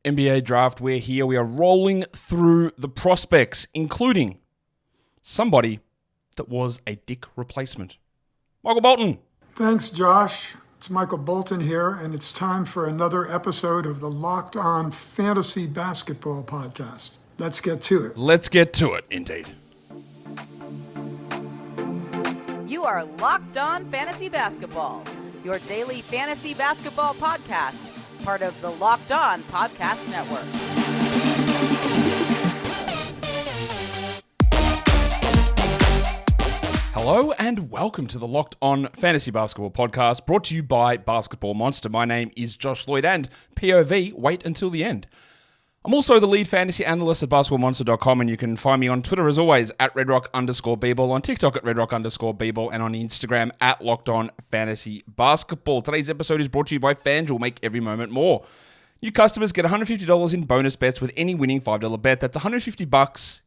NBA draft, we're here. We are rolling through the prospects, including somebody that was a Dick replacement. Michael Bolton. Thanks, Josh. It's Michael Bolton here, and it's time for another episode of the Locked On Fantasy Basketball Podcast. Let's get to it. Let's get to it, indeed. You are Locked On Fantasy Basketball, your daily fantasy basketball podcast, part of the Locked On Podcast Network. Hello and welcome to the Locked On Fantasy Basketball Podcast, brought to you by Basketball Monster. My name is Josh Lloyd, and POV, wait until the end. I'm also the lead fantasy analyst at basketballmonster.com, and you can find me on Twitter as always at redrock_bball, on TikTok at redrock_bball, and on Instagram at Locked On Fantasy Basketball. Today's episode is brought to you by FanDuel. Make every moment more. New customers get $150 in bonus bets with any winning $5 bet. That's $150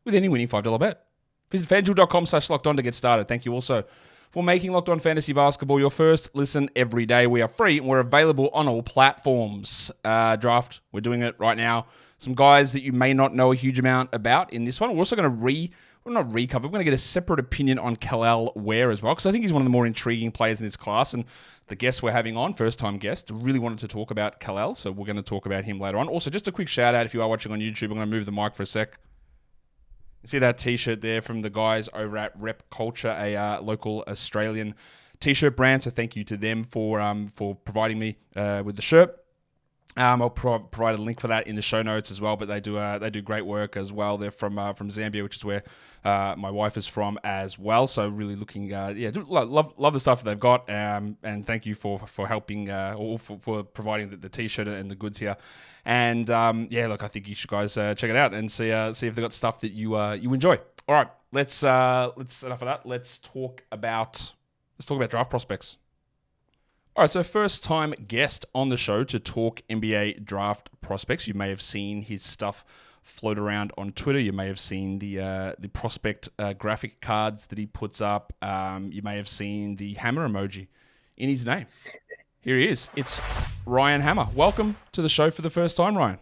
with any winning $5 bet. Visit FanDuel.com/LockedOn to get started. Thank you also for making Locked On Fantasy Basketball your first listen every day. We are free and we're available on all platforms. Draft, we're doing it right now. Some guys that you may not know a huge amount about in this one. We're also going to we're going to get a separate opinion on Kel'El Ware as well, because I think he's one of the more intriguing players in this class. And the guest we're having on, first-time guest, really wanted to talk about Kel'El, so we're going to talk about him later on. Also, just a quick shout-out if you are watching on YouTube. I'm going to move the mic for a sec. See that t-shirt there from the guys over at Rep Culture, a local Australian t-shirt brand. So thank you to them for providing me with the shirt. I'll provide a link for that in the show notes as well. But they do great work as well. They're from Zambia, which is where my wife is from as well. So really looking, love the stuff that they've got. And thank you for helping or for providing the t-shirt and the goods here. And look, I think you should guys check it out and see if they've got stuff that you enjoy. All right, let's enough of that. Let's talk about draft prospects. All right, so first time guest on the show to talk NBA draft prospects. You may have seen his stuff float around on Twitter. You may have seen the prospect graphic cards that he puts up. You may have seen the hammer emoji in his name. Here he is. It's Ryan Hammer. Welcome to the show for the first time, Ryan.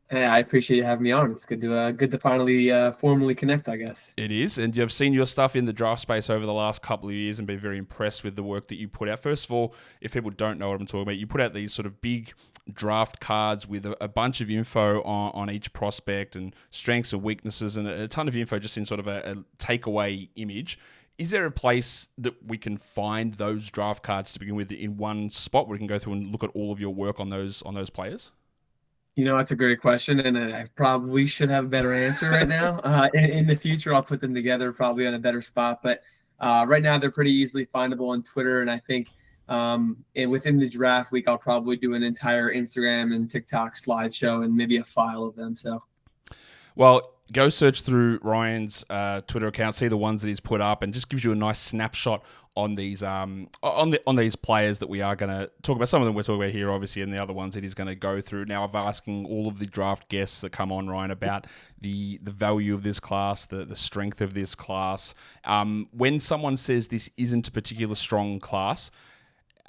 Hey, I appreciate you having me on. It's good to finally formally connect, I guess. It is, and you've seen your stuff in the draft space over the last couple of years and been very impressed with the work that you put out. First of all, if people don't know what I'm talking about, you put out these sort of big draft cards with a bunch of info on each prospect and strengths and weaknesses and a ton of info just in sort of a takeaway image. Is there a place that we can find those draft cards to begin with in one spot where we can go through and look at all of your work on those players? You know, that's a great question, and I probably should have a better answer right now. In the future, I'll put them together probably on a better spot. But right now, they're pretty easily findable on Twitter, and I think and within the draft week, I'll probably do an entire Instagram and TikTok slideshow and maybe a file of them. So, well, go search through Ryan's Twitter account, see the ones that he's put up, and just gives you a nice snapshot on these on these players that we are going to talk about. Some of them we're talking about here, obviously, and the other ones that he's going to go through. Now, I've asking all of the draft guests that come on, Ryan, about the value of this class, the strength of this class. When someone says this isn't a particular strong class,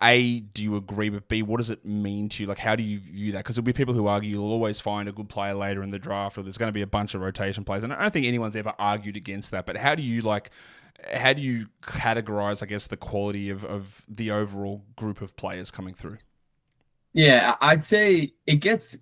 A, do you agree? But B, what does it mean to you? Like, how do you view that? Because there'll be people who argue you'll always find a good player later in the draft, or there's going to be a bunch of rotation players. And I don't think anyone's ever argued against that. But how do you categorize, I guess, the quality of the overall group of players coming through? Yeah, I'd say it gets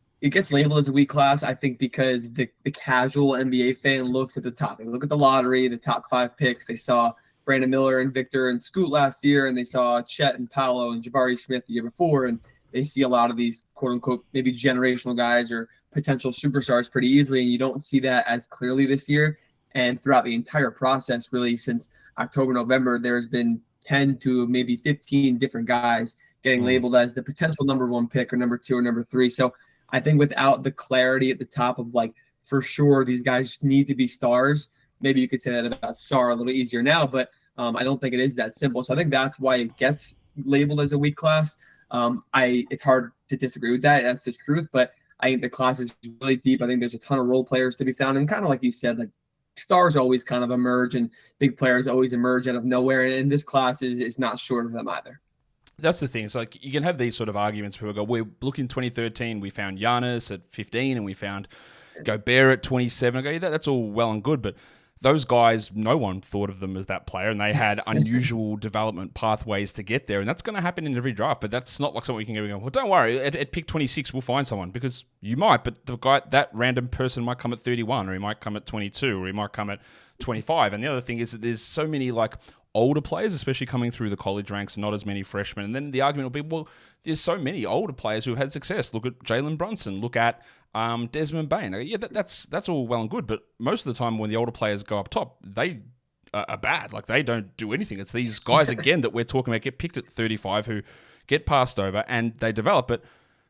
labeled as a weak class, I think, because the casual NBA fan looks at the top. They look at the lottery, the top 5 picks. They saw Brandon Miller and Victor and Scoot last year, and they saw Chet and Paolo and Jabari Smith the year before, and they see a lot of these quote-unquote maybe generational guys or potential superstars pretty easily, and you don't see that as clearly this year. And throughout the entire process, really, since October, November, there's been 10 to maybe 15 different guys getting labeled as the potential number 1 pick or number 2 or number 3. So I think without the clarity at the top of, like, for sure these guys need to be stars, maybe you could say that about Sar a little easier now, but I don't think it is that simple. So I think that's why it gets labeled as a weak class. It's hard to disagree with that. That's the truth, but I think the class is really deep. I think there's a ton of role players to be found, and kind of like you said, like, stars always kind of emerge and big players always emerge out of nowhere. And this class is not short of them either. That's the thing. It's like you can have these sort of arguments. People go, "We're looking 2013. We found Giannis at 15, and we found Gobert at 27." I go, yeah, that's all well and good, but those guys, no one thought of them as that player, and they had unusual development pathways to get there, and that's going to happen in every draft. But that's not like something we can go, well, don't worry, at pick 26, we'll find someone, because you might, but that random person might come at 31, or he might come at 22, or he might come at 25. And the other thing is that there's so many like older players, especially coming through the college ranks, not as many freshmen. And then the argument will be, well, there's so many older players who have had success. Look at Jalen Brunson. Look at Desmond Bain. Yeah, that's all well and good, but most of the time when the older players go up top, they are bad. Like, they don't do anything. It's these guys, again, that we're talking about get picked at 35 who get passed over and they develop. But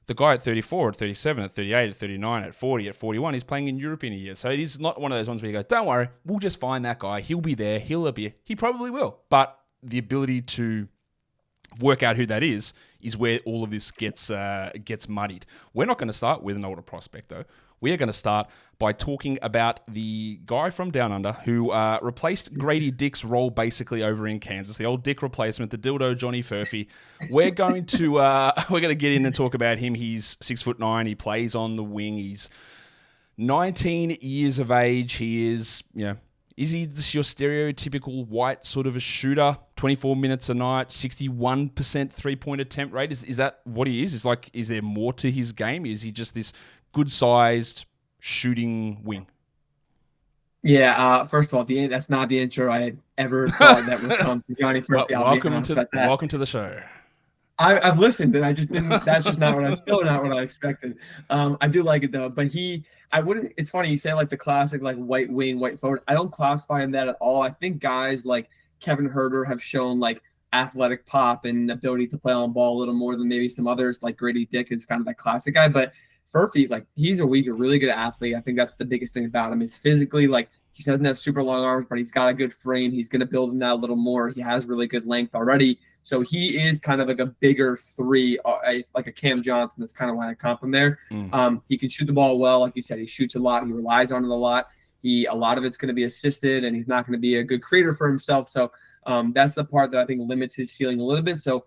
the guy at 34, at 37, at 38, at 39, at 40, at 41, he's playing in Europe in a year. So it is not one of those ones where you go, don't worry, we'll just find that guy. He'll be there. He probably will. But the ability to work out who that is where all of this gets muddied. We're not going to start with an older prospect, though. We are going to start by talking about the guy from Down Under who replaced Grady Dick's role basically over in Kansas, the old Dick replacement, the dildo Johnny Furphy. We're going to get in and talk about him. He's 6'9". He plays on the wing. He's 19 years of age. He is, is he just your stereotypical white sort of a shooter? 24 minutes a night, 61% three-point attempt rate. Is that what he is? Is there more to his game? Is he just this good-sized shooting wing? Yeah, first of all, that's not the intro I had ever thought that would come from Johnny Furphy. Welcome to the show. I've listened, and I just didn't. That's just not what I expected. I do like it though, but I wouldn't. It's funny you say like the classic like white wing, white forward. I don't classify him that at all. I think guys like Kevin Huerter have shown like athletic pop and ability to play on ball a little more than maybe some others. Like Grady Dick is kind of that classic guy, but Furphy, like he's a really good athlete. I think that's the biggest thing about him is physically, like he doesn't have super long arms, but he's got a good frame. He's going to build him that a little more. He has really good length already. So he is kind of like a bigger three, like a Cam Johnson. That's kind of why I comp him there. He can shoot the ball well. Like you said, he shoots a lot. He relies on it a lot. A lot of it's going to be assisted, and he's not going to be a good creator for himself. So that's the part that I think limits his ceiling a little bit. So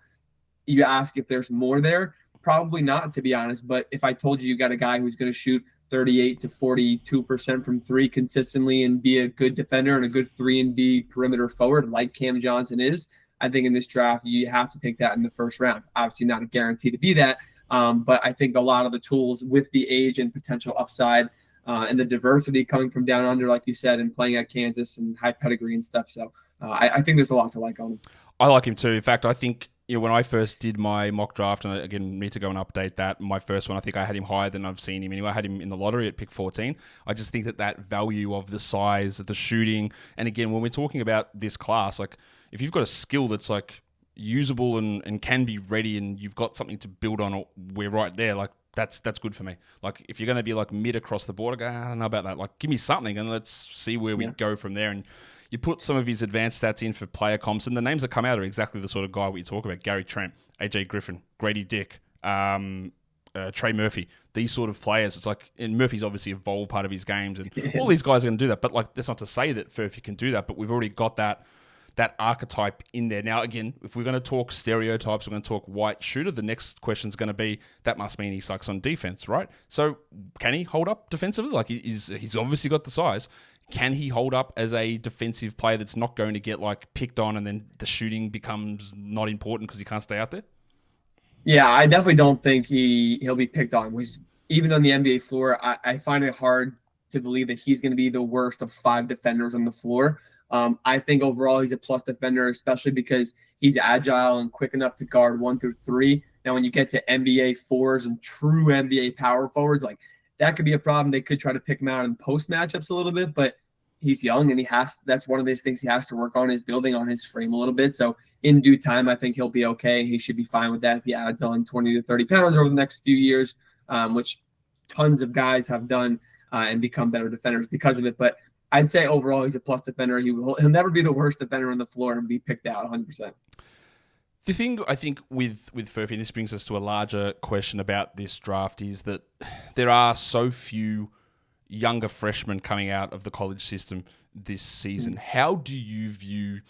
you ask if there's more there. Probably not, to be honest. But if I told you got a guy who's going to shoot 38 to 42% from three consistently and be a good defender and a good 3-and-D perimeter forward like Cam Johnson is, I think in this draft, you have to take that in the first round. Obviously not a guarantee to be that, but I think a lot of the tools with the age and potential upside and the diversity coming from down under, like you said, and playing at Kansas and high pedigree and stuff. So I think there's a lot to like on him. I like him too. In fact, I think when I first did my mock draft, and again, need to go and update that, my first one, I think I had him higher than I've seen him anyway. I had him in the lottery at pick 14. I just think that value of the size, the shooting, and again, when we're talking about this class, like if you've got a skill that's like usable and can be ready and you've got something to build on, we're right there. Like that's good for me. Like if you're going to be like mid across the board, I go, I don't know about that. Like give me something and let's see where we go from there. And you put some of his advanced stats in for player comps, and the names that come out are exactly the sort of guy we talk about. Gary Trent, AJ Griffin, Grady Dick, Trey Murphy, these sort of players. It's like, and Murphy's obviously evolved part of his games, and all these guys are going to do that. But like, that's not to say that Furphy can do that, but we've already got that archetype in there. Now, again, if we're going to talk stereotypes, we're going to talk white shooter, the next question is going to be, that must mean he sucks on defense, right? So can he hold up defensively? Like he's obviously got the size. Can he hold up as a defensive player that's not going to get like picked on and then the shooting becomes not important because he can't stay out there? Yeah, I definitely don't think he'll be picked on. Even on the NBA floor, I find it hard to believe that he's going to be the worst of 5 defenders on the floor. I think overall he's a plus defender, especially because he's agile and quick enough to guard 1 through 3. Now, when you get to NBA fours and true NBA power forwards, like that could be a problem. They could try to pick him out in post matchups a little bit, but he's young and that's one of those things he has to work on, is building on his frame a little bit. So in due time, I think he'll be okay. He should be fine with that if he adds on 20 to 30 pounds over the next few years, which tons of guys have done and become better defenders because of it. But I'd say overall he's a plus defender. He'll never be the worst defender on the floor and be picked out 100%. The thing I think with Furphy, this brings us to a larger question about this draft, is that there are so few younger freshmen coming out of the college system this season. How do you view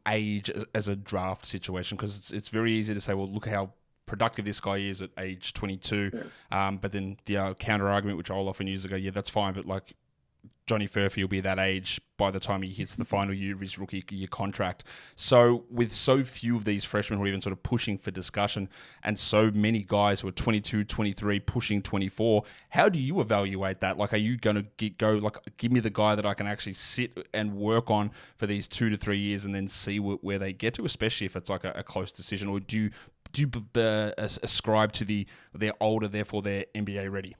age as a draft situation, because it's very easy to say, well, look how productive this guy is at age 22. But then the counter argument, which I'll often use, yeah, that's fine, but like Johnny Furphy will be that age by the time he hits the final year of his rookie year contract. So with so few of these freshmen who are even sort of pushing for discussion, and so many guys who are 22, 23, pushing 24, how do you evaluate that? Like, are you going to give me the guy that I can actually sit and work on for these 2 to 3 years and then see where they get to, especially if it's like a close decision? Or do you ascribe to they're older, therefore they're NBA ready?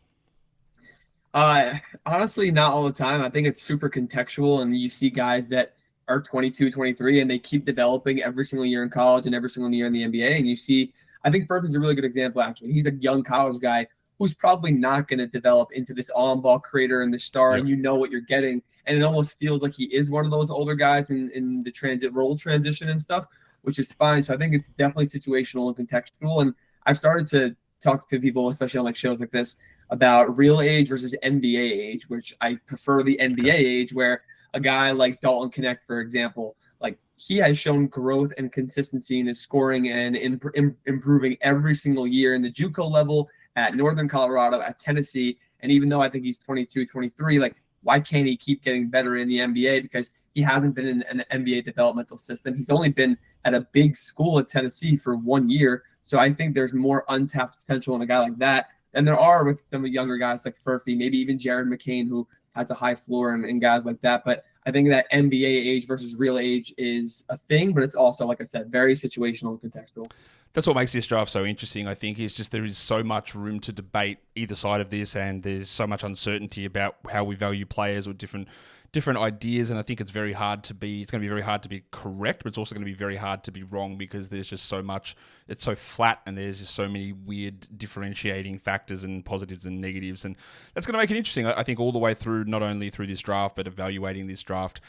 Honestly, not all the time. I think it's super contextual, and you see guys that are 22, 23, and they keep developing every single year in college and every single year in the NBA. And you see, I think Furphy's a really good example, actually. He's a young college guy who's probably not going to develop into this on-ball creator and the star, and you know what you're getting. And it almost feels like he is one of those older guys in the role transition and stuff, which is fine. So I think it's definitely situational and contextual. And I've started to talk to people, especially on like shows like this, about real age versus NBA age, which I prefer the NBA age, where a guy like Dalton Connect, for example, like he has shown growth and consistency in his scoring and improving every single year in the JUCO level, at Northern Colorado, at Tennessee. And even though I think he's 22, 23, like why can't he keep getting better in the NBA? Because he hasn't been in an NBA developmental system. He's only been at a big school at Tennessee for 1 year. So I think there's more untapped potential in a guy like that. And there are with some younger guys like Furphy, maybe even Jared McCain, who has a high floor, and guys like that. But I think that NBA age versus real age is a thing, but it's also, like I said, very situational and contextual. That's what makes this draft so interesting, I think, is just there is so much room to debate either side of this, and there's so much uncertainty about how we value players or different ideas, and I think it's going to be very hard to be correct, but it's also going to be very hard to be wrong, because there's just so much, it's so flat, and there's just so many weird differentiating factors and positives and negatives, and that's going to make it interesting, I think, all the way through, not only through this draft, but evaluating this draft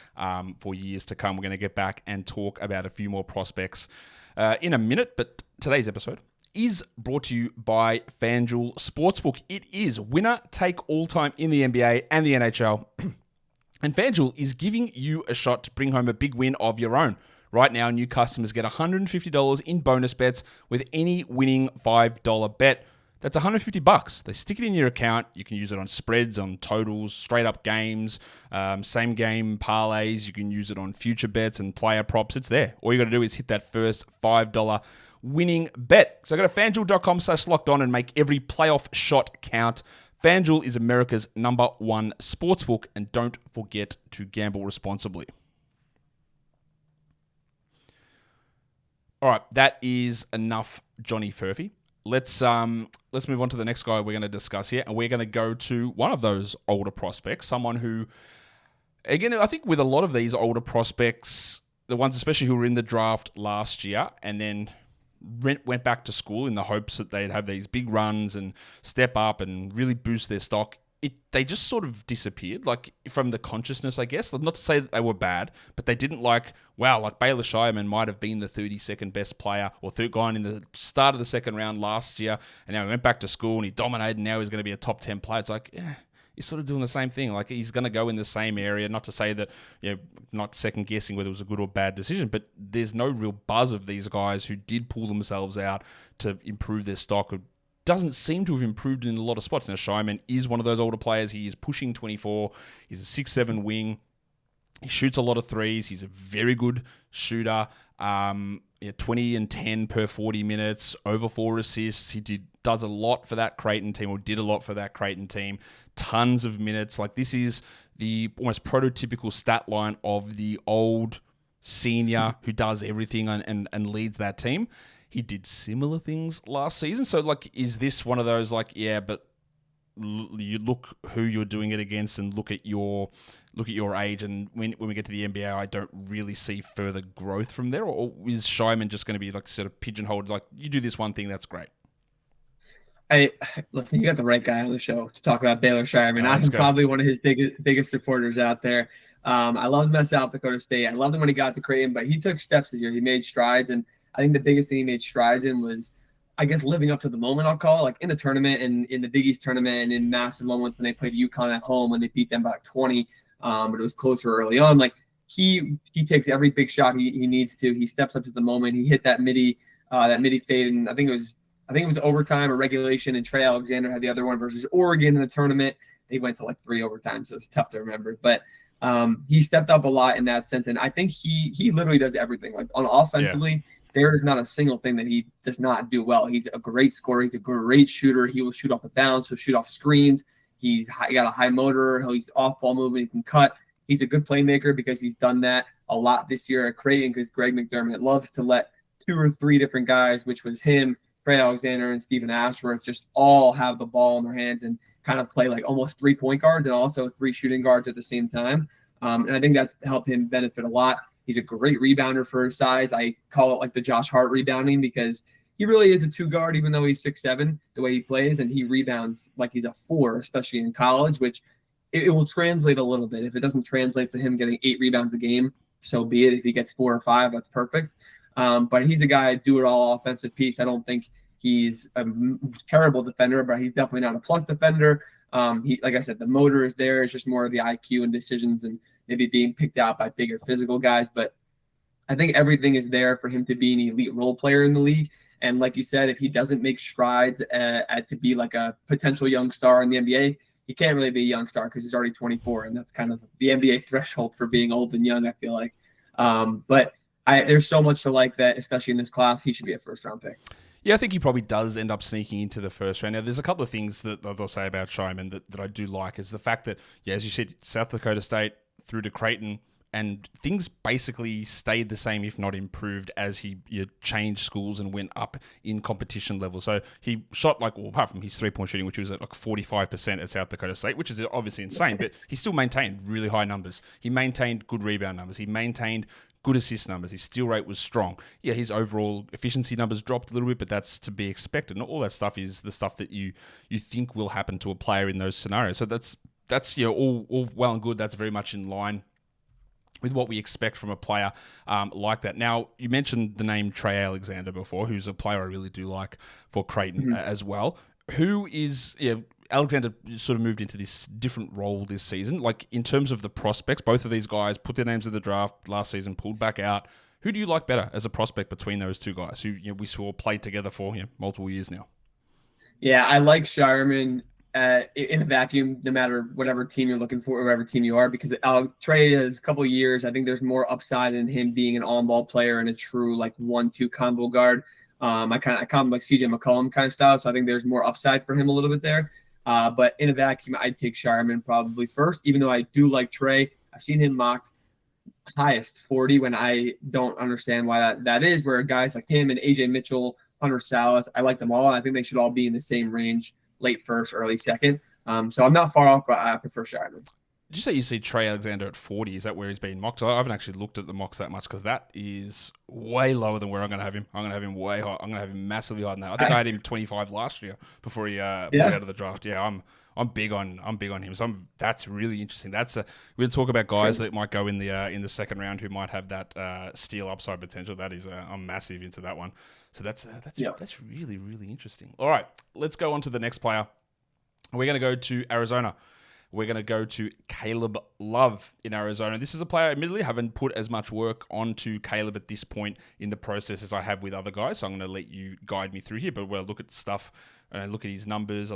for years to come. We're going to get back and talk about a few more prospects in a minute, but today's episode is brought to you by FanDuel Sportsbook. It is winner take all time in the NBA and the NHL. And FanDuel is giving you a shot to bring home a big win of your own. Right now, new customers get $150 in bonus bets with any winning $5 bet. That's $150. They stick it in your account. You can use it on spreads, on totals, straight up games, same game parlays. You can use it on future bets and player props. It's there. All you got to do is hit that first $5 winning bet. So go to FanDuel.com/lockedon and make every playoff shot count. FanDuel is America's #1 sportsbook, and don't forget to gamble responsibly. All right, that is enough Johnny Furphy. Let's move on to the next guy we're going to discuss here, and we're going to go to one of those older prospects, someone who, again, I think with a lot of these older prospects, the ones especially who were in the draft last year and then went back to school in the hopes that they'd have these big runs and step up and really boost their stock, they just sort of disappeared, like from the consciousness, I guess. Not to say that they were bad, but they didn't like Baylor Scheierman might have been the 32nd best player or third guy in the start of the second round last year, and now he went back to school and he dominated, and now he's going to be a top 10 player. It's like, he's sort of doing the same thing. Like, he's going to go in the same area. Not to say that, not second guessing whether it was a good or bad decision, but there's no real buzz of these guys who did pull themselves out to improve their stock. It doesn't seem to have improved in a lot of spots. Now, Scheierman is one of those older players. He is pushing 24. He's a 6'7" wing. He shoots a lot of threes. He's a very good shooter. 20 and 10 per 40 minutes, over 4 assists. He does a lot for that Creighton team, or did a lot for that Creighton team. Tons of minutes. Like, this is the almost prototypical stat line of the old senior who does everything and leads that team. He did similar things last season. So, like, is this one of those, like, yeah, but you look who you're doing it against and look at your age, and when we get to the NBA, I don't really see further growth from there? Or is Scheierman just going to be like sort of pigeonholed, like, you do this one thing, that's great? Listen, you got the right guy on the show to talk about Baylor Scheierman. I'm probably one of his biggest supporters out there. I loved him at South Dakota State. I loved him when he got to Creighton, but he took steps this year. He made strides, and I think the biggest thing he made strides in was, I guess, living up to the moment, I'll call it, like in the tournament and in the Big East tournament and in massive moments when they played UConn at home when they beat them by like 20, but it was closer early on. Like, he takes every big shot he needs to. He steps up to the moment. He hit that midi fade, and I think it was overtime or regulation, and Trey Alexander had the other one versus Oregon in the tournament. They went to like 3 overtimes, so it's tough to remember. But he stepped up a lot in that sense, and I think he literally does everything. Like on offensively, there is not a single thing that he does not do well. He's a great scorer. He's a great shooter. He will shoot off the bounce. He'll shoot off screens. He got a high motor. He's off ball movement. He can cut. He's a good playmaker because he's done that a lot this year at Creighton, because Greg McDermott loves to let 2 or 3 different guys, which was him, Trey Alexander, and Stephen Ashworth, just all have the ball in their hands and kind of play like almost 3 point guards and also 3 shooting guards at the same time. And I think that's helped him benefit a lot. He's a great rebounder for his size. I call it like the Josh Hart rebounding, because he really is a 2 guard, even though he's 6'7", the way he plays, and he rebounds like he's a 4, especially in college, which it will translate a little bit. If it doesn't translate to him getting 8 rebounds a game, so be it. If he gets 4 or 5, that's perfect. But he's a guy, do it all offensive piece. I don't think he's a terrible defender, but he's definitely not a plus defender. Like I said, the motor is there. It's just more of the IQ and decisions and maybe being picked out by bigger physical guys. But I think everything is there for him to be an elite role player in the league. And like you said, if he doesn't make strides to be like a potential young star in the NBA, he can't really be a young star because he's already 24, and that's kind of the NBA threshold for being old and young, I feel like. But there's so much to like that, especially in this class. He should be a first-round pick. Yeah, I think he probably does end up sneaking into the first round. Now, there's a couple of things that I'll say about Scheierman that I do like, is the fact that, as you said, South Dakota State through to Creighton, and things basically stayed the same, if not improved, as he changed schools and went up in competition level. So he shot apart from his 3-point shooting, which was at 45% at South Dakota State, which is obviously insane, but he still maintained really high numbers. He maintained good rebound numbers. He maintained good assist numbers. His steal rate was strong. Yeah, his overall efficiency numbers dropped a little bit, but that's to be expected. And all that stuff is the stuff that you think will happen to a player in those scenarios. So that's all well and good. That's very much in line with what we expect from a player like that. Now, you mentioned the name Trey Alexander before, who's a player I really do like for Creighton as well. Who is... Alexander sort of moved into this different role this season. Like, in terms of the prospects, both of these guys put their names in the draft last season, pulled back out. Who do you like better as a prospect between those 2 guys who we saw play together for multiple years now? Yeah, I like Scheierman in a vacuum, no matter whatever team you're looking for, whatever team you are, because Trey has a couple of years. I think there's more upside in him being an on-ball player and a true 1-2 combo guard. I call him like CJ McCollum kind of style, so I think there's more upside for him a little bit there. But in a vacuum, I'd take Scheierman probably first, even though I do like Trey. I've seen him mocked highest 40 when I don't understand why that is, where guys like him and AJ Mitchell, Hunter Salas, I like them all. I think they should all be in the same range, late first, early second. So I'm not far off, but I prefer Scheierman. Did you say you see Trey Alexander at 40? Is that where he's been mocked? I haven't actually looked at the mocks that much, because that is way lower than where I'm going to have him. I'm going to have him way high. I'm going to have him massively higher than that. I think I had him 25 last year before he pulled out of the draft. Yeah, I'm big on him. So that's really interesting. We'll talk about guys that might go in the second round who might have that steal upside potential. That is I'm massive into that one. So that's really, really interesting. All right, let's go on to the next player. We're going to go to Arizona. We're going to go to Caleb Love in Arizona. This is a player, admittedly, I haven't put as much work onto Caleb at this point in the process as I have with other guys, so I'm going to let you guide me through here. But when I look at stuff and I look at his numbers,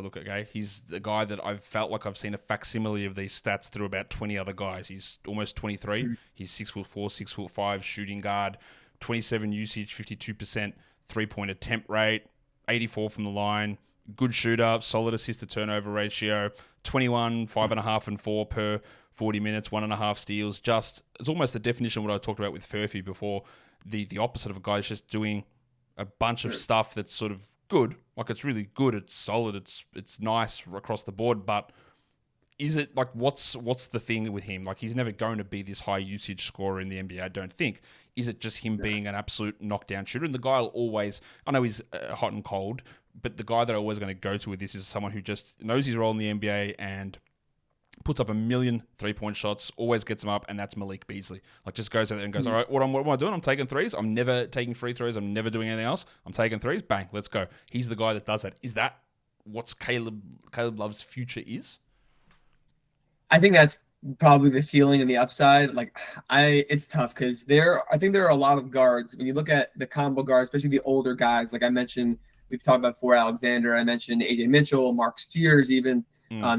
he's the guy that I've felt like I've seen a facsimile of these stats through about 20 other guys. He's almost 23. He's 6'4", 6'5", shooting guard, 27 usage, 52% 3-point attempt rate, 84 from the line. Good shooter, solid assist to turnover ratio, 21, 5.5 and 4 per 40 minutes, 1.5 steals. It's almost the definition of what I talked about with Furphy before. The opposite of a guy who's just doing a bunch of stuff that's sort of good. Like, it's really good, it's solid, it's nice across the board, but is it what's the thing with him? Like, he's never going to be this high usage scorer in the NBA, I don't think. Is it just him being an absolute knockdown shooter? And the guy will always, I know he's hot and cold, but the guy that I'm always going to go to with this is someone who just knows his role in the NBA and puts up a million 3-point shots, always gets them up, and that's Malik Beasley. Just goes out there and goes, all right, what am I doing? I'm taking threes. I'm never taking free throws. I'm never doing anything else. I'm taking threes. Bang, let's go. He's the guy that does that. Is that what's Caleb Love's future is? I think that's probably the ceiling and the upside. Like it's tough because I think there are a lot of guards. When you look at the combo guards, especially the older guys, like I mentioned, we've talked about for Alexander. I mentioned AJ Mitchell, Mark Sears, even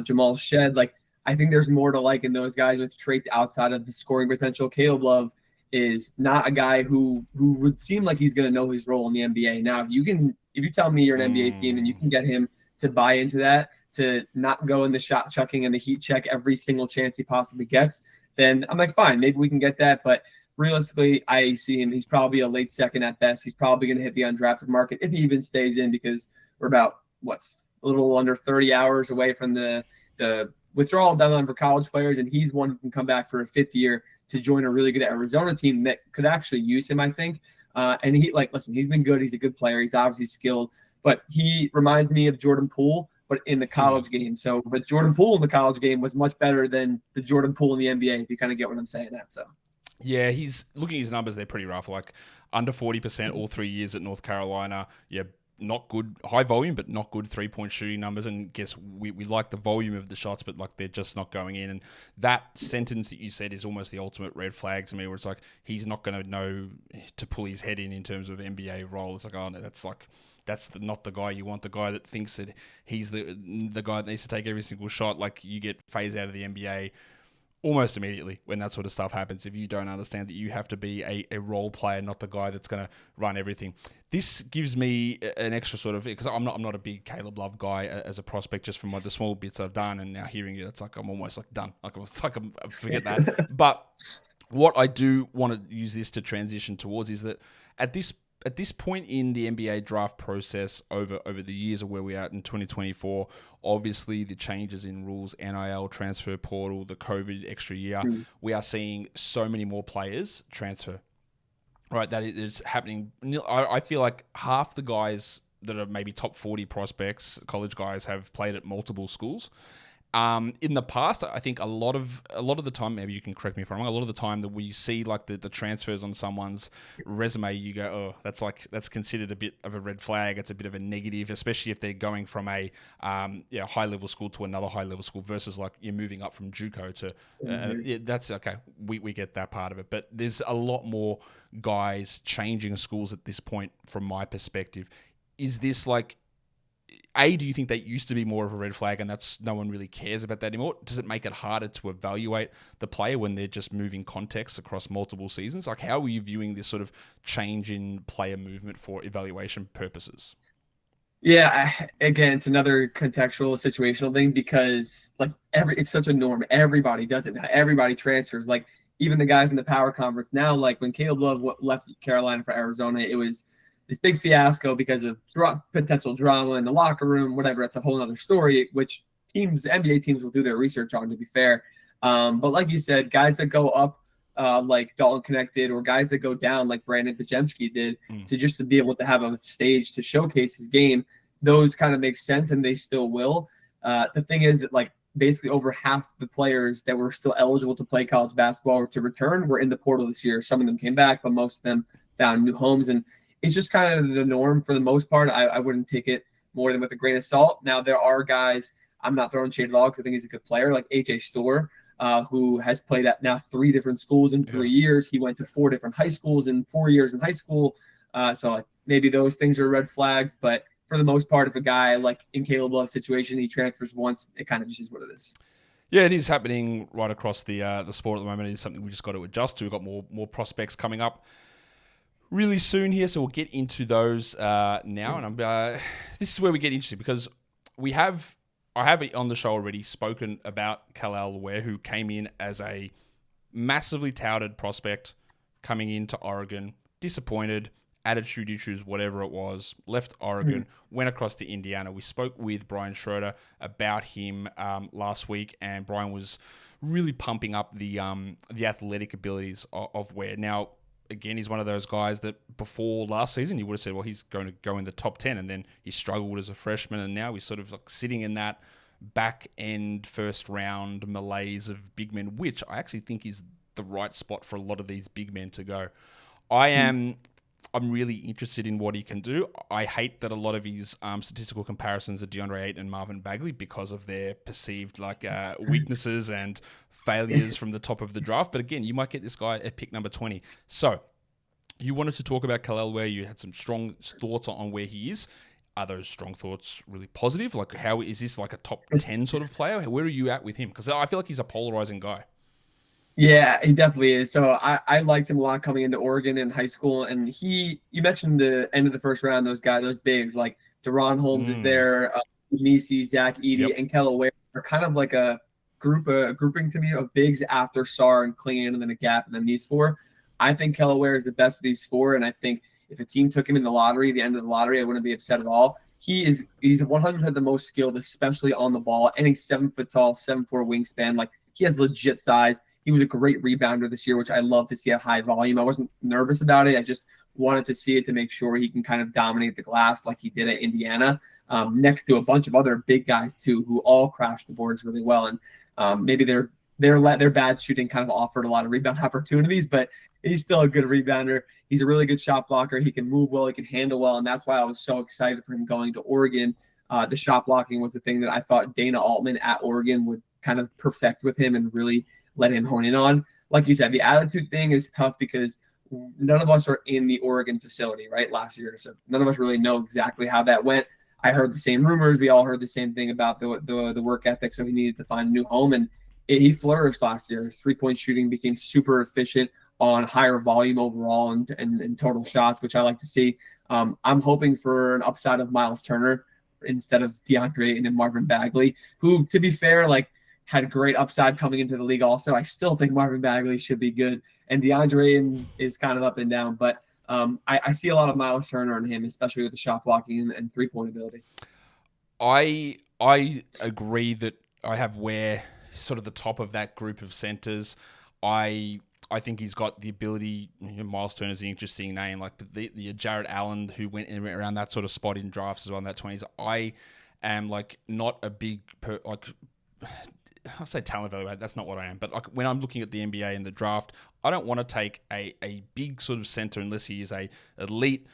Jamal Shed. Like I think there's more to like in those guys with traits outside of the scoring potential. Caleb Love is not a guy who would seem like he's going to know his role in the NBA. Now, if you tell me you're an NBA team and you can get him to buy into that, to not go in the shot chucking and the heat check every single chance he possibly gets, then I'm like, fine, maybe we can get that. But realistically, I see him. He's probably a late second at best. He's probably going to hit the undrafted market if he even stays in, because we're about, a little under 30 hours away from the withdrawal deadline for college players. And he's one who can come back for a fifth year to join a really good Arizona team that could actually use him, I think. And listen, he's been good. He's a good player. He's obviously skilled. But he reminds me of Jordan Poole, but in the college game. But Jordan Poole in the college game was much better than the Jordan Poole in the NBA, if you kind of get what I'm saying. Yeah, he's looking at his numbers. They're pretty rough. Like under 40% all 3 years at North Carolina. Yeah, not good, high volume, but not good 3-point shooting numbers. And guess we like the volume of the shots, but like they're just not going in. And that sentence that you said is almost the ultimate red flag to me, where it's like he's not going to know to pull his head in terms of NBA role. It's like, oh no, that's not the guy you want. The guy that thinks that he's the guy that needs to take every single shot. Like you get phased out of the NBA almost immediately when that sort of stuff happens, if you don't understand that you have to be a role player, not the guy that's going to run everything. This gives me an extra sort of, because I'm not a big Caleb Love guy as a prospect, just from the small bits I've done, and now hearing you, it's like I'm almost like done. I forget that. But what I do want to use this to transition towards is that at this point in the NBA draft process over the years of where we are in 2024, obviously the changes in rules, NIL, transfer portal, the COVID extra year, we are seeing so many more players transfer. Right, that is happening. I feel like half the guys that are maybe top 40 prospects, college guys, have played at multiple schools. In the past, I think a lot of the time, maybe you can correct me if I'm wrong, a lot of the time that we see like the transfers on someone's resume, you go, oh, that's considered a bit of a red flag. It's a bit of a negative, especially if they're going from a high level school to another high level school versus like you're moving up from JUCO to that's okay. We get that part of it, but there's a lot more guys changing schools at this point from my perspective. Is this like, do you think that used to be more of a red flag and that's no one really cares about that anymore? Does it make it harder to evaluate the player when they're just moving contexts across multiple seasons? Like, how are you viewing this sort of change in player movement for evaluation purposes? Yeah, again, it's another contextual, situational thing, because like it's such a norm. Everybody does it now. Everybody transfers. Like even the guys in the power conference now. Like when Caleb Love left Carolina for Arizona, it was this big fiasco because of potential drama in the locker room, whatever. It's a whole other story, which NBA teams will do their research on, to be fair. But like you said, guys that go up like Dalton Connected, or guys that go down like Brandon Pajemski did, to be able to have a stage to showcase his game, those kind of make sense, and they still will. The thing is that like basically over half the players that were still eligible to play college basketball or to return were in the portal this year. Some of them came back, but most of them found new homes, and it's just kind of the norm for the most part. I wouldn't take it more than with a grain of salt. Now, there are guys, I'm not throwing shade at all because I think he's a good player, like AJ Storr, who has played at now 3 different schools in 3 years. He went to 4 different high schools in 4 years in high school. So like, maybe those things are red flags. But for the most part, if a guy like in Caleb Love's situation, he transfers once, it kind of just is what it is. Yeah, it is happening right across the sport at the moment. It is something we just got to adjust to. We've got more prospects coming up really soon here, so we'll get into those now. And this is where we get interested, because I have on the show already spoken about Kel'El Ware, who came in as a massively touted prospect coming into Oregon, disappointed, attitude issues, whatever it was, left Oregon, went across to Indiana. We spoke with Brian Schroeder about him last week, and Brian was really pumping up the athletic abilities of Ware. Now, again, he's one of those guys that before last season, you would have said, well, he's going to go in the top 10, and then he struggled as a freshman, and now he's sort of like sitting in that back end first round malaise of big men, which I actually think is the right spot for a lot of these big men to go. I am I'm really interested in what he can do. I hate that a lot of his statistical comparisons are DeAndre Ayton and Marvin Bagley because of their perceived weaknesses and failures from the top of the draft. But again, you might get this guy at pick number 20. So you wanted to talk about Kel'El Ware. You had some strong thoughts on where he is. Are those strong thoughts really positive? Like, how is this like a top 10 sort of player? Where are you at with him? Because I feel like he's a polarizing guy. Yeah, he definitely is. So I liked him a lot coming into Oregon in high school. And you mentioned the end of the first round, those bigs like Deron Holmes is there, Nisi, Zach Edey, and Kel'El Ware are kind of like a grouping to me of bigs after Sarr and Klingon and then a gap and then these four. I think Kel'El Ware is the best of these four. And I think if a team took him in the lottery, the end of the lottery, I wouldn't be upset at all. He's 100% the most skilled, especially on the ball. And he's 7 foot tall, 7'4" wingspan. Like, he has legit size. He was a great rebounder this year, which I love to see at high volume. I wasn't nervous about it. I just wanted to see it to make sure he can kind of dominate the glass like he did at Indiana, next to a bunch of other big guys too, who all crashed the boards really well. And maybe their bad shooting kind of offered a lot of rebound opportunities, but he's still a good rebounder. He's a really good shot blocker. He can move well. He can handle well. And that's why I was so excited for him going to Oregon. The shot blocking was the thing that I thought Dana Altman at Oregon would kind of perfect with him and really let him hone in on. Like you said, the attitude thing is tough because none of us are in the Oregon facility, right, last year. So none of us really know exactly how that went. I heard the same rumors. We all heard the same thing about the work ethic, so he needed to find a new home. And he flourished last year. His three-point shooting became super efficient on higher volume overall and total shots, which I like to see. I'm hoping for an upside of Miles Turner instead of DeAndre Ayton and Marvin Bagley, who, to be fair, had great upside coming into the league also. I still think Marvin Bagley should be good. And DeAndre Ayton is kind of up and down. But I see a lot of Miles Turner on him, especially with the shot blocking and three-point ability. I agree that I have Ware sort of the top of that group of centers. I think he's got the ability. Miles Turner's an interesting name, like the Jared Allen who went around that sort of spot in drafts as well in that 20s. I am not a big I say talent value. That's not what I am. But when I'm looking at the NBA and the draft, I don't want to take a big sort of center unless he is a elite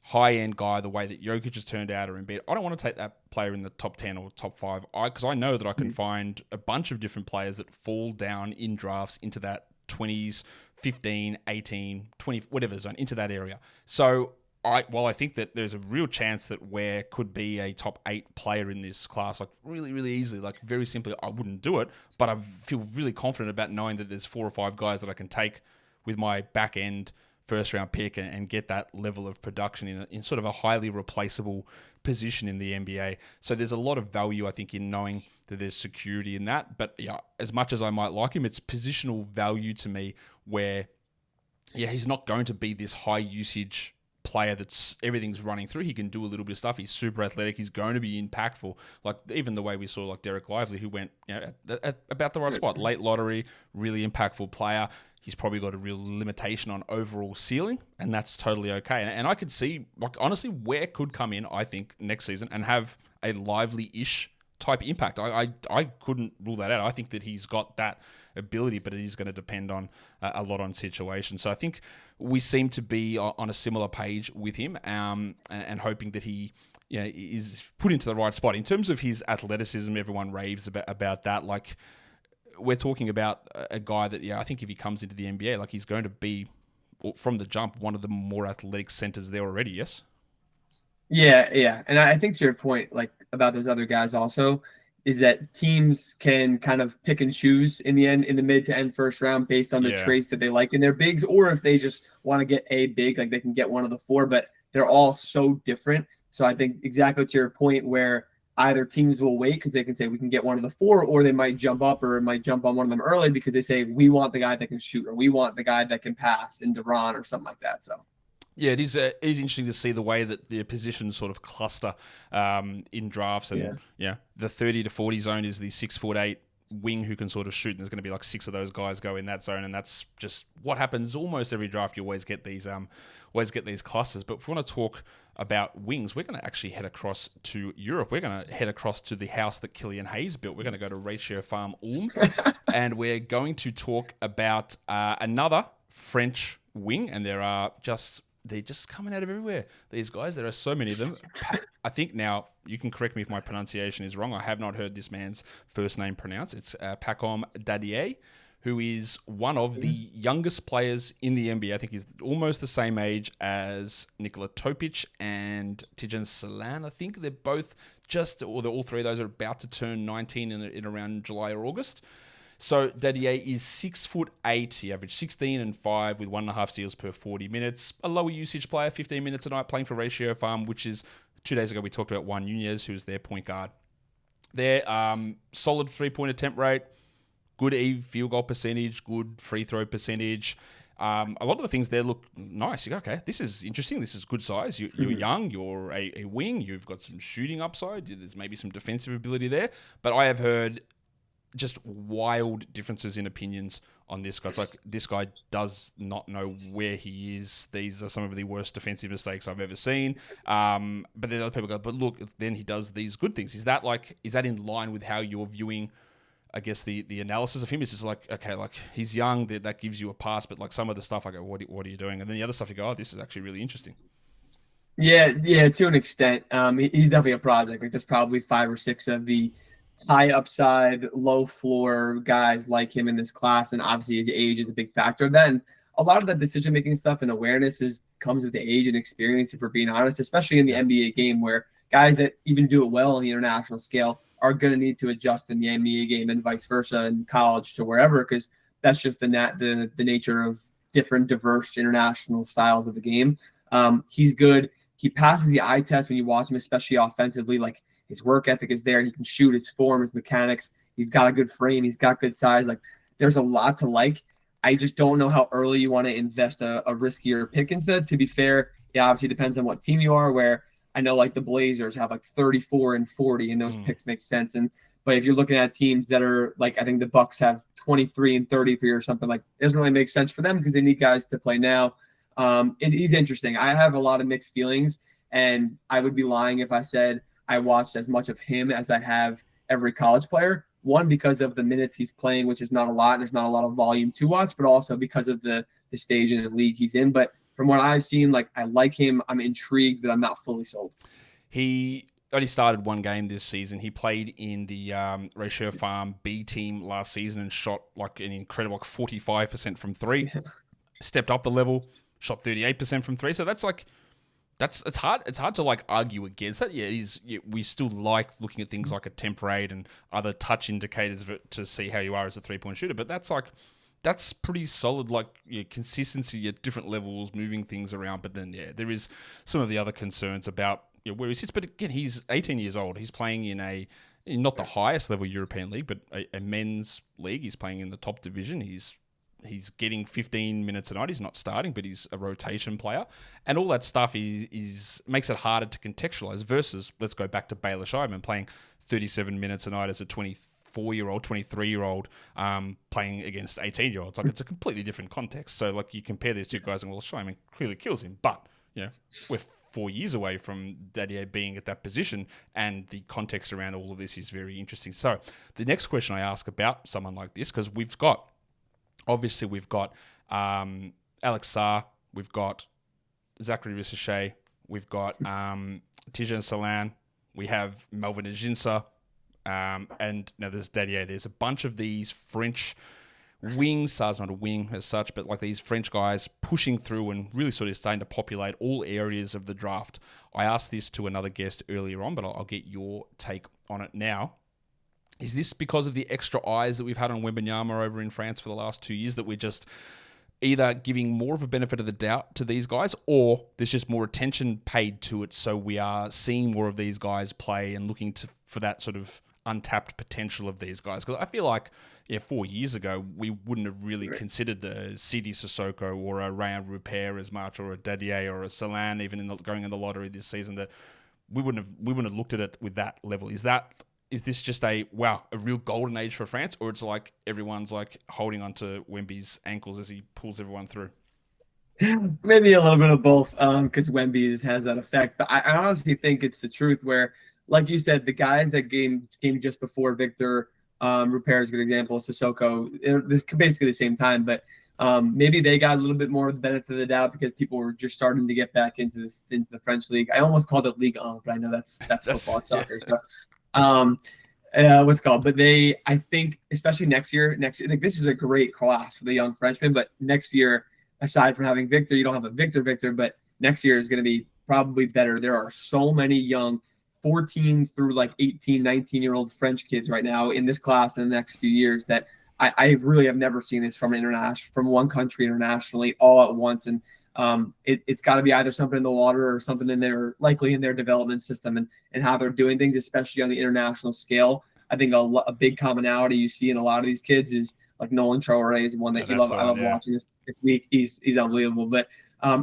high-end guy the way that Jokic has turned out or Embiid. I don't want to take that player in the top 10 or top 5 because I know that I can find a bunch of different players that fall down in drafts into that 20s, 15, 18, 20, whatever zone, into that area. So I think that there's a real chance that Ware could be a top 8 player in this class, really, really easily. Very simply, I wouldn't do it, but I feel really confident about knowing that there's 4 or 5 guys that I can take with my back end first round pick and get that level of production in sort of a highly replaceable position in the NBA. So there's a lot of value, I think, in knowing that there's security in that. But yeah, as much as I might like him, it's positional value to me where, he's not going to be this high usage player that's everything's running through. He can do a little bit of stuff. He's super athletic. He's going to be impactful. Even the way we saw Derek Lively, who went at about the right spot, late lottery, really impactful player. He's probably got a real limitation on overall ceiling, and that's totally okay. And I could see, honestly, Ware could come in, I think, next season and have a Lively-ish type impact. I couldn't rule that out. I think that he's got that ability, but it is going to depend on a lot on situation. So I think we seem to be on a similar page with him, and hoping that he is put into the right spot. In terms of his athleticism, everyone raves about that. We're talking about a guy that, I think if he comes into the NBA, he's going to be, from the jump, one of the more athletic centers there already, yes? Yeah. And I think to your point, about those other guys also, is that teams can kind of pick and choose in the mid to end first round based on the traits that they like in their bigs, or if they just want to get a big, they can get one of the 4, but they're all so different. So I think exactly to your point where either teams will wait because they can say we can get one of the 4, or they might jump up or might jump on one of them early because they say we want the guy that can shoot or we want the guy that can pass in Deron or something like that. So. Yeah, it is interesting to see the way that the positions sort of cluster in drafts. And the 30 to 40 zone is the 6'8" wing who can sort of shoot. And there's going to be 6 of those guys go in that zone. And that's just what happens almost every draft. You always get these clusters. But if we want to talk about wings, we're going to actually head across to Europe. We're going to head across to the house that Killian Hayes built. We're going to go to Ratio Farm Ulm. And we're going to talk about another French wing. And there are just they're just coming out of everywhere. These guys, there are so many of them. I think now, you can correct me if my pronunciation is wrong. I have not heard this man's first name pronounced. It's Pacome Dadiet, who is one of the youngest players in the NBA. I think he's almost the same age as Nikola Topic and Terrence Shannon. I think they're both all three of those are about to turn 19 in around July or August. So Dadiet is 6'8". He averaged 16 and 5 with 1.5 steals per 40 minutes. A lower usage player, 15 minutes a night, playing for Ratio Farm, which is 2 days ago we talked about Juan Nunez, who's their point guard. Their solid 3-point attempt rate, good field goal percentage, good free throw percentage. A lot of the things there look nice. You go, okay, this is interesting. This is good size. You're young. You're a wing. You've got some shooting upside. There's maybe some defensive ability there. But I have heard just wild differences in opinions on this guy. It's like, this guy does not know where he is. These are some of the worst defensive mistakes I've ever seen. But then other people go, but look, then he does these good things. Is that in line with how you're viewing, I guess, the analysis of him? Is just like, okay, like, he's young, that gives you a pass, but like some of the stuff I go, what are you doing? And then the other stuff you go, oh, this is actually really interesting. Yeah, to an extent. He's definitely a project. Like, there's probably 5 or 6 of the high upside, low floor guys like him in this class, and obviously his age is a big factor. Then a lot of that decision making stuff and awareness comes with the age and experience, if we're being honest, especially in the NBA game, where guys that even do it well on the international scale are going to need to adjust in the NBA game and vice versa in college to wherever, because that's just the nature of different diverse international styles of the game. He's good. He passes the eye test when you watch him, especially offensively. Like, his work ethic is there. He can shoot, his form, his mechanics. He's got a good frame. He's got good size. Like, there's a lot to like. I just don't know how early you want to invest a riskier pick instead. To be fair, it obviously depends on what team you are, where I know like the Blazers have like 34 and 40, and those picks make sense. But if you're looking at teams that are like, I think the Bucks have 23 and 33 or something, like, it doesn't really make sense for them because they need guys to play now. He's interesting. I have a lot of mixed feelings, and I would be lying if I said I watched as much of him as I have every college player. One, because of the minutes he's playing, which is not a lot. There's not a lot of volume to watch, but also because of the stage and the league he's in. But from what I've seen, like, I like him. I'm intrigued, but I'm not fully sold. He only started one game this season. He played in the Ratio Farm B team last season and shot like an incredible 45% from 3. Stepped up the level, shot 38% from 3. So that's like, it's hard to like argue against that. We still like looking at things like a temp rate and other touch indicators to see how you are as a 3-point shooter. But that's pretty solid, like, consistency at different levels, moving things around. But then there is some of the other concerns about where he sits. But again, he's 18 years old. He's playing in not the highest level European league, but a men's league. He's playing in the top division. He's getting 15 minutes a night. He's not starting, but he's a rotation player. And all that stuff makes it harder to contextualize versus, let's go back to Baylor Scheierman playing 37 minutes a night as a 24-year-old, 23-year-old playing against 18-year-olds. Like, it's a completely different context. So, like, you compare these two guys and, well, Scheierman clearly kills him. But, we're 4 years away from Dadiet being at that position, and the context around all of this is very interesting. So, the next question I ask about someone like this, because we've got Alex Sarr, we've got Zachary Ricochet, we've got Terrence Shannon, we have Melvin Ajinça, and now there's Dadiet. There's a bunch of these French wings. Sarr's not a wing as such, but like these French guys pushing through and really sort of starting to populate all areas of the draft. I asked this to another guest earlier on, but I'll get your take on it now. Is this because of the extra eyes that we've had on Wembanyama over in France for the last 2 years, that we're just either giving more of a benefit of the doubt to these guys, or there's just more attention paid to it, so we are seeing more of these guys play and looking for that sort of untapped potential of these guys? Because I feel like 4 years ago, we wouldn't have really considered the Sidi Sissoko or a Rayan Rupert as much, or a Dadiet or a Salan, even going in the lottery this season, that we wouldn't have looked at it with that level. Is this just a real golden age for France, or it's like everyone's like holding onto Wemby's ankles as he pulls everyone through? Maybe a little bit of both, because Wemby has that effect. But I honestly think it's the truth where, like you said, the guys that came just before Victor, Rupert is a good example, Sissoko, they're basically the same time. But Maybe they got a little bit more of the benefit of the doubt because people were just starting to get back into the French league. I almost called it Ligue 1, but I know that's football and soccer. Yeah. So, what's it called? But I think, especially next year, I think this is a great class for the young Frenchmen. But next year, aside from having Victor, you don't have a Victor, but next year is going to be probably better. There are so many young 14 through like 18, 19-year-old French kids right now in this class in the next few years that I really have never seen this from one country internationally all at once. And it's got to be either something in the water or something likely in their development system and how they're doing things, especially on the international scale. I think a big commonality you see in a lot of these kids is like Nolan Traore is one that I love watching this week. He's unbelievable. But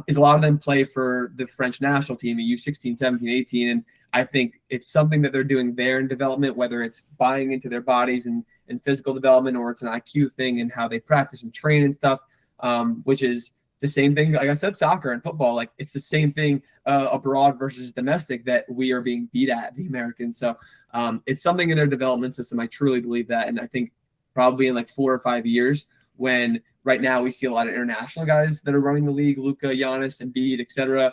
is a lot of them play for the French national team at U16, 17, 18. And I think it's something that they're doing there in development, whether it's buying into their bodies and physical development, or it's an IQ thing and how they practice and train and stuff, which is the same thing. Like I said, soccer and football, like it's the same thing abroad versus domestic that we are being beat at, the Americans. So it's something in their development system. I truly believe that. And I think probably in like 4 or 5 years, when right now we see a lot of international guys that are running the league, Luka, Giannis, Embiid, et cetera,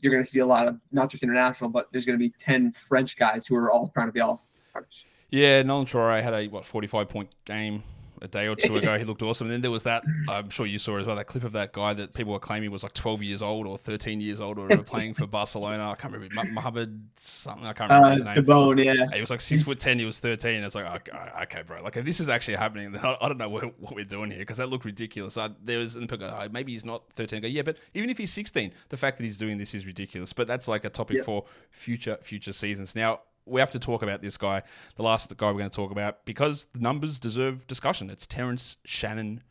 you're going to see a lot of not just international, but there's going to be 10 French guys who are all trying to be all-stars. Yeah, Nolan Traore had a 45-point game a day or two ago. He looked awesome. And then there was that, I'm sure you saw as well, that clip of that guy that people were claiming was like 12 years old or 13 years old or playing for Barcelona. I can't remember. Mohamed something. I can't remember his name. Debone, yeah. He was like 6'10". He was 13. It's like, okay, bro. Like if this is actually happening, I don't know what we're doing here because that looked ridiculous. There was and people go, maybe he's not 13. I go, yeah, but even if he's 16, the fact that he's doing this is ridiculous. But that's like a topic for future seasons. Now, we have to talk about this guy, the last guy we're going to talk about, because the numbers deserve discussion. It's Terrence Shannon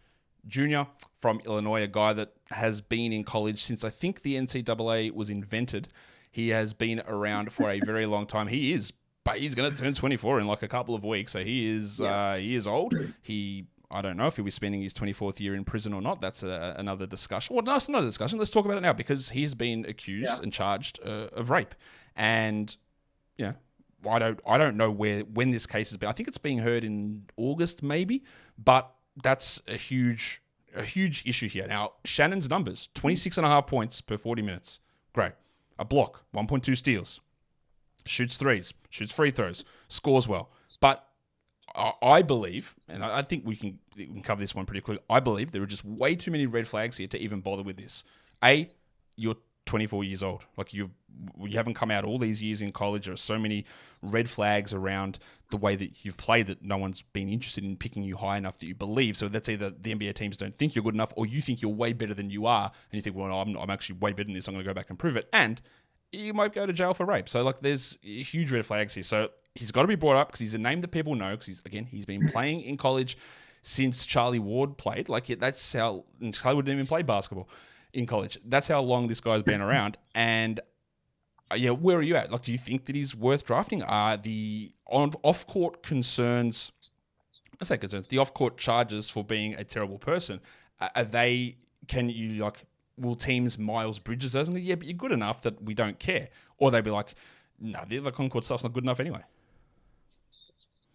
Jr. from Illinois, a guy that has been in college since I think the NCAA was invented. He has been around for a very long time. He's going to turn 24 in like a couple of weeks, so he is old. I don't know if he'll be spending his 24th year in prison or not. That's another discussion. Well, no, it's not a discussion. Let's talk about it now because he's been accused and charged of rape. And, I don't know when this case has been. I think it's being heard in August maybe, but that's a huge issue here. Now, Shannon's numbers, 26.5 points per 40 minutes. Great. A block, 1.2 steals. Shoots threes, shoots free throws, scores well. But I believe, and I think we can cover this one pretty quickly, I believe there are just way too many red flags here to even bother with this. You're 24 years old. Like you haven't come out all these years in college. There are so many red flags around the way that you've played that no one's been interested in picking you high enough that you believe. So that's either the NBA teams don't think you're good enough or you think you're way better than you are. And you think, well, I'm actually way better than this. I'm going to go back and prove it. And you might go to jail for rape. So like there's huge red flags here. So he's got to be brought up because he's a name that people know because he's been playing in college since Charlie Ward played. Like that's how Charlie Ward didn't even play basketball in college. That's how long this guy's been around. And where are you at? Like, do you think that he's worth drafting? Are the off-court concerns, the off-court charges for being a terrible person, will teams Miles Bridges those and go, yeah, but you're good enough that we don't care? Or they'd be like, no, the on-court stuff's not good enough anyway.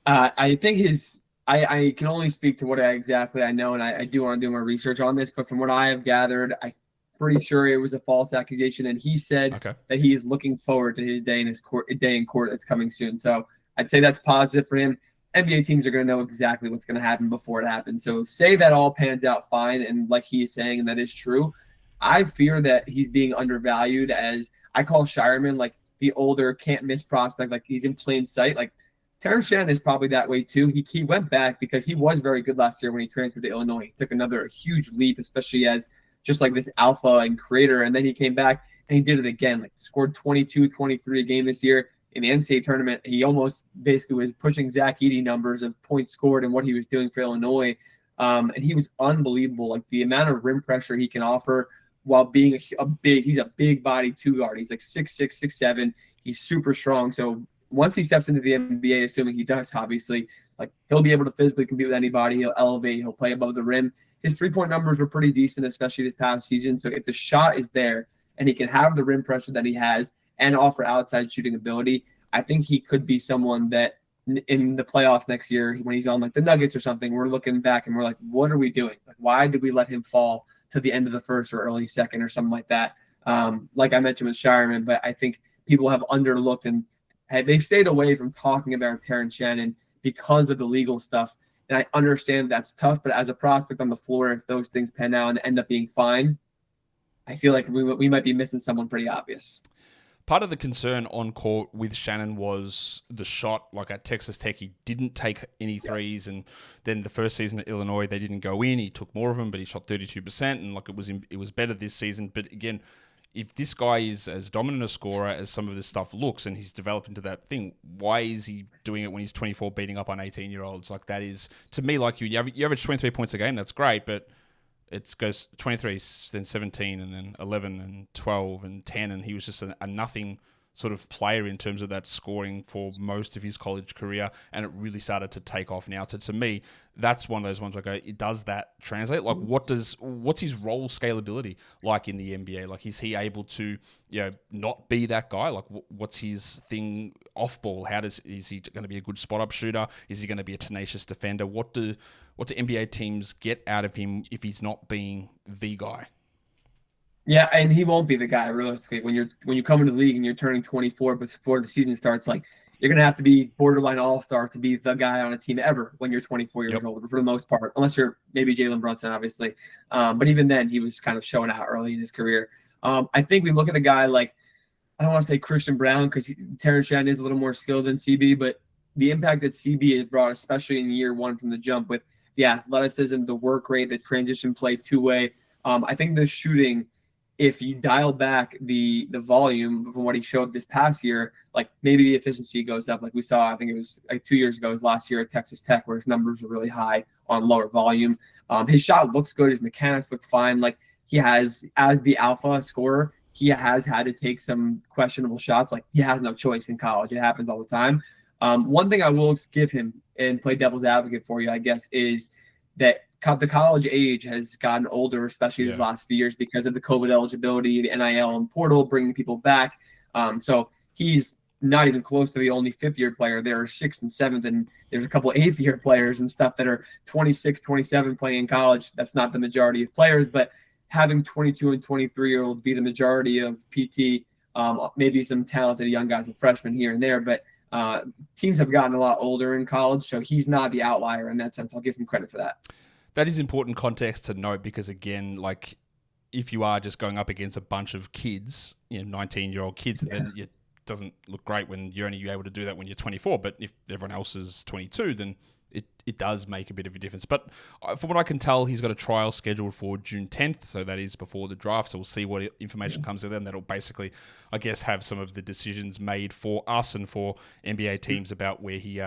I think I can only speak to what exactly I know, and I do want to do more research on this, but from what I have gathered, I'm pretty sure it was a false accusation, and he said that he is looking forward to his day in court that's coming soon. So I'd say that's positive for him. NBA teams are going to know exactly what's going to happen before it happens. So say that all pans out fine, and like he is saying, and that is true, I fear that he's being undervalued as I call Scheierman, like the older can't miss prospect, like he's in plain sight. Like Terrence Shannon is probably that way too. He went back because he was very good last year when he transferred to Illinois. He took another huge leap, especially as just like this alpha and creator. And then he came back and he did it again, like scored 22, 23 a game this year. In the NCAA tournament, he almost basically was pushing Zach Edey numbers of points scored and what he was doing for Illinois. And he was unbelievable. Like the amount of rim pressure he can offer while being he's a big body two guard. He's like 6'6", 6'7". He's super strong. So once he steps into the NBA, assuming he does, obviously, like he'll be able to physically compete with anybody. He'll elevate. He'll play above the rim. His 3-point numbers were pretty decent, especially this past season. So if the shot is there and he can have the rim pressure that he has and offer outside shooting ability, I think he could be someone that in the playoffs next year when he's on like the Nuggets or something, we're looking back and we're like, what are we doing? Like, why did we let him fall to the end of the first or early second or something like that? Like I mentioned with Scheierman, but I think people have underlooked and they stayed away from talking about Terrence Shannon because of the legal stuff. And I understand that's tough, but as a prospect on the floor, if those things pan out and end up being fine, I feel like we might be missing someone pretty obvious. Part of the concern on court with Shannon was the shot. Like at Texas Tech, he didn't take any threes, and then the first season at Illinois, they didn't go in. He took more of them, but he shot 32%, and like it was better this season. But again, if this guy is as dominant a scorer as some of this stuff looks, and he's developed into that thing, why is he doing it when he's 24, beating up on 18-year-olds? Like that is, to me, like you average 23 points a game. That's great, but it goes 23, then 17, and then 11, and 12, and 10, and he was just a nothing sort of player in terms of that scoring for most of his college career, and it really started to take off now. So to me, that's one of those ones where I go, does that translate? Like, what's his role scalability like in the NBA? Like, is he able to, not be that guy? Like, what's his thing off ball? Is he going to be a good spot up shooter? Is he going to be a tenacious defender? What do NBA teams get out of him if he's not being the guy? Yeah, and he won't be the guy realistically. When you come into the league and you're turning 24 before the season starts, like you're gonna have to be borderline all-star to be the guy on a team ever when you're 24 years old, for the most part, unless you're maybe Jalen Brunson, obviously. But even then, he was kind of showing out early in his career. I think we look at a guy like, I don't want to say Christian Brown because Terrence Shannon is a little more skilled than CB, but the impact that CB has brought, especially in year one from the jump, with the athleticism, the work rate, the transition play two-way. I think the shooting, if you dial back the volume from what he showed this past year, like maybe the efficiency goes up. Like we saw, I think it was like 2 years ago, his last year at Texas Tech, where his numbers were really high on lower volume. His shot looks good. His mechanics look fine. Like he has, as the alpha scorer, he has had to take some questionable shots. Like he has no choice in college. It happens all the time. One thing I will give him and play devil's advocate for you, I guess, is that the college age has gotten older, especially these last few years because of the COVID eligibility, the NIL and portal, bringing people back. So he's not even close to the only fifth-year player. There are sixth and seventh, and there's a couple eighth-year players and stuff that are 26, 27 playing in college. That's not the majority of players, but having 22 and 23-year-olds be the majority of PT, maybe some talented young guys and freshmen here and there, but teams have gotten a lot older in college, so he's not the outlier in that sense. I'll give him credit for that. That is important context to note because, again, like if you are just going up against a bunch of kids, 19-year-old kids, then it doesn't look great when you're only able to do that when you're 24. But if everyone else is 22, then it does make a bit of a difference. But from what I can tell, he's got a trial scheduled for June 10th, so that is before the draft. So we'll see what information comes to them. That'll basically, I guess, have some of the decisions made for us and for NBA teams about where he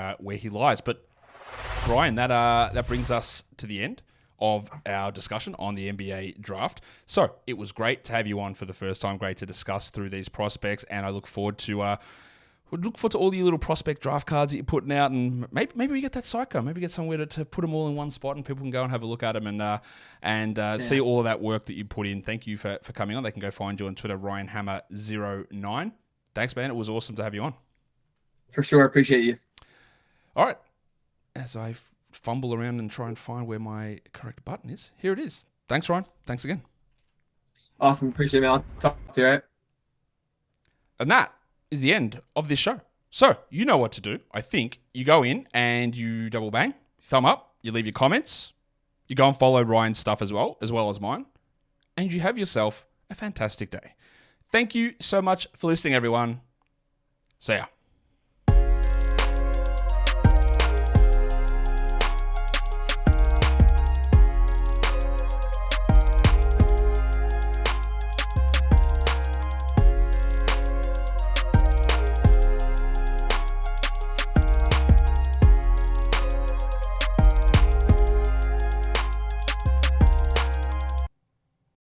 lies. But Brian, that brings us to the end of our discussion on the NBA draft. So it was great to have you on for the first time. Great to discuss through these prospects, and I look forward to all the little prospect draft cards that you're putting out, and maybe we get that psycho. Maybe get somewhere to put them all in one spot, and people can go and have a look at them and see all of that work that you put in. Thank you for coming on. They can go find you on Twitter, RyanHammer09. Thanks, man. It was awesome to have you on. For sure. Appreciate you. All right. As I fumble around and try and find where my correct button is, here it is. Thanks, Ryan. Thanks again. Awesome. Appreciate it, man. I'll talk to you, all right? And that is the end of this show. So, you know what to do. I think you go in and you double bang, thumb up, you leave your comments, you go and follow Ryan's stuff as well as mine, and you have yourself a fantastic day. Thank you so much for listening, everyone. See ya.